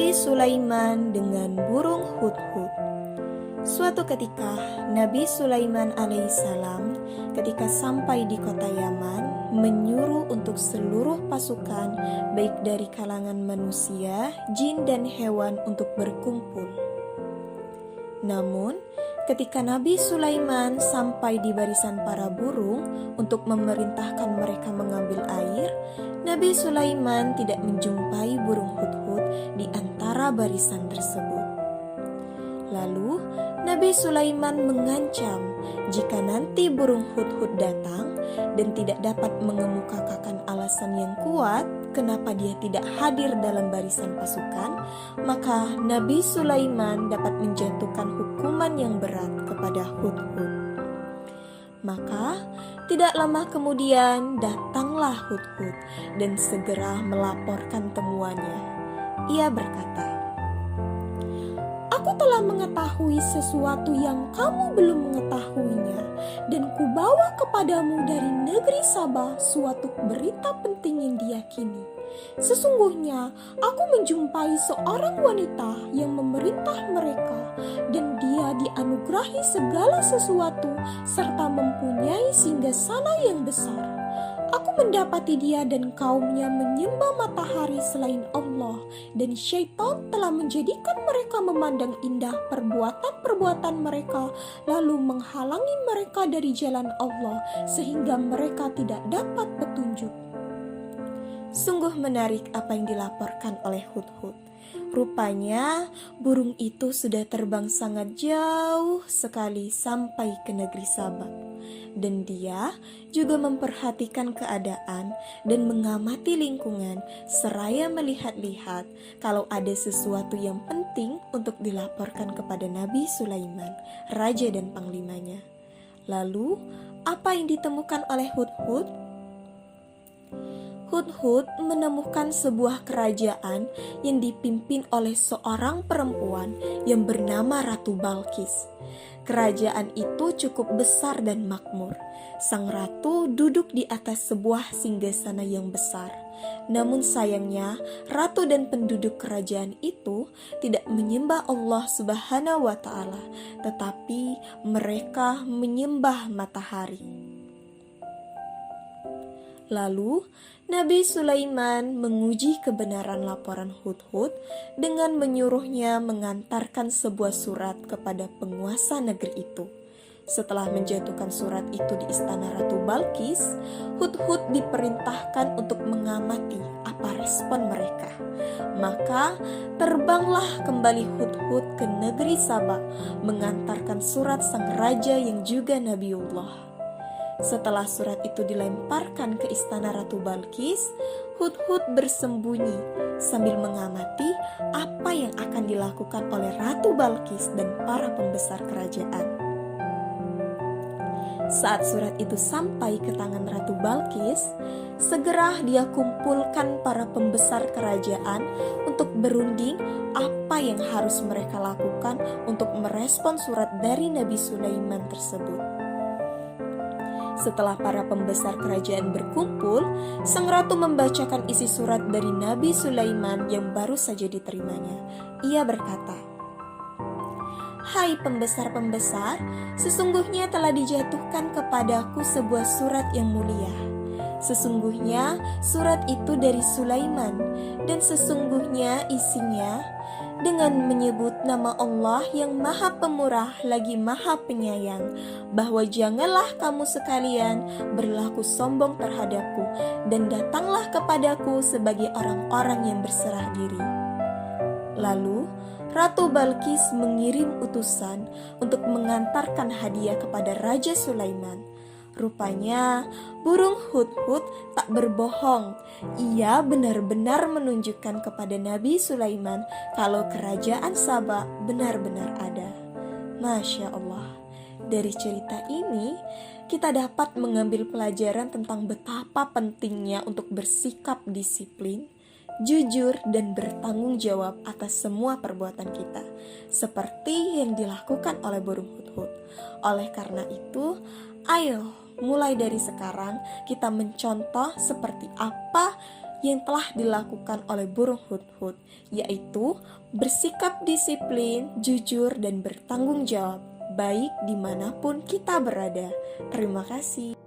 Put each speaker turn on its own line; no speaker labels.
Nabi Sulaiman dengan burung hudhud. Suatu ketika, Nabi Sulaiman alaihissalam ketika sampai di kota Yaman menyuruh untuk seluruh pasukan baik dari kalangan manusia, jin dan hewan untuk berkumpul. Namun, ketika Nabi Sulaiman sampai di barisan para burung untuk memerintahkan mereka mengambil air, Nabi Sulaiman tidak menjumpai burung hudhud di antara barisan tersebut. Lalu, Nabi Sulaiman mengancam jika nanti burung hudhud datang dan tidak dapat mengemukakan alasan yang kuat kenapa dia tidak hadir dalam barisan pasukan, maka Nabi Sulaiman dapat menjatuhkan hukuman yang berat kepada hudhud. Maka tidak lama kemudian datanglah hudhud dan segera melaporkan temuannya. Ia berkata, "Aku telah mengetahui sesuatu yang kamu belum mengetahuinya, dan kubawa kepadamu dari negeri Sabah suatu berita penting yang diyakini. Sesungguhnya aku menjumpai seorang wanita yang memerintah mereka, dan dia dianugerahi segala sesuatu serta mempunyai singgasana yang besar. Aku mendapati dia dan kaumnya menyembah matahari selain Allah, dan syaitan telah menjadikan mereka memandang indah perbuatan-perbuatan mereka, lalu menghalangi mereka dari jalan Allah, sehingga mereka tidak dapat petunjuk." Sungguh menarik apa yang dilaporkan oleh hudhud. Rupanya burung itu sudah terbang sangat jauh sekali sampai ke negeri Sabah. Dan dia juga memperhatikan keadaan dan mengamati lingkungan seraya melihat-lihat kalau ada sesuatu yang penting untuk dilaporkan kepada Nabi Sulaiman, raja dan panglimanya. Lalu, apa yang ditemukan oleh hudhud? Hudhud menemukan sebuah kerajaan yang dipimpin oleh seorang perempuan yang bernama Ratu Balqis. Kerajaan itu cukup besar dan makmur. Sang ratu duduk di atas sebuah singgasana yang besar. Namun sayangnya, ratu dan penduduk kerajaan itu tidak menyembah Allah Subhanahu wa Ta'ala, tetapi mereka menyembah matahari. Lalu, Nabi Sulaiman menguji kebenaran laporan hudhud dengan menyuruhnya mengantarkan sebuah surat kepada penguasa negeri itu. Setelah menjatuhkan surat itu di istana Ratu Balqis, hudhud diperintahkan untuk mengamati apa respon mereka. Maka terbanglah kembali hudhud ke negeri Sabah mengantarkan surat sang raja yang juga Nabiullah. Setelah surat itu dilemparkan ke istana Ratu Balqis, hudhud bersembunyi sambil mengamati apa yang akan dilakukan oleh Ratu Balqis dan para pembesar kerajaan. Saat surat itu sampai ke tangan Ratu Balqis, segera dia kumpulkan para pembesar kerajaan untuk berunding apa yang harus mereka lakukan untuk merespon surat dari Nabi Sulaiman tersebut. Setelah para pembesar kerajaan berkumpul, sang ratu membacakan isi surat dari Nabi Sulaiman yang baru saja diterimanya. Ia berkata, "Hai pembesar-pembesar, sesungguhnya telah dijatuhkan kepadaku sebuah surat yang mulia. Sesungguhnya surat itu dari Sulaiman, dan sesungguhnya isinya dengan menyebut nama Allah yang Maha Pemurah lagi Maha Penyayang, bahwa janganlah kamu sekalian berlaku sombong terhadapku, dan datanglah kepadaku sebagai orang-orang yang berserah diri." Lalu Ratu Balqis mengirim utusan untuk mengantarkan hadiah kepada Raja Sulaiman. Rupanya burung hudhud tak berbohong. Ia benar-benar menunjukkan kepada Nabi Sulaiman kalau kerajaan Sabah benar-benar ada. Masya Allah, dari cerita ini kita dapat mengambil pelajaran tentang betapa pentingnya untuk bersikap disiplin, jujur dan bertanggung jawab atas semua perbuatan kita, seperti yang dilakukan oleh burung hudhud. Oleh karena itu, ayo mulai dari sekarang kita mencontoh seperti apa yang telah dilakukan oleh burung hudhud, yaitu bersikap disiplin, jujur, dan bertanggung jawab, baik dimanapun kita berada. Terima kasih.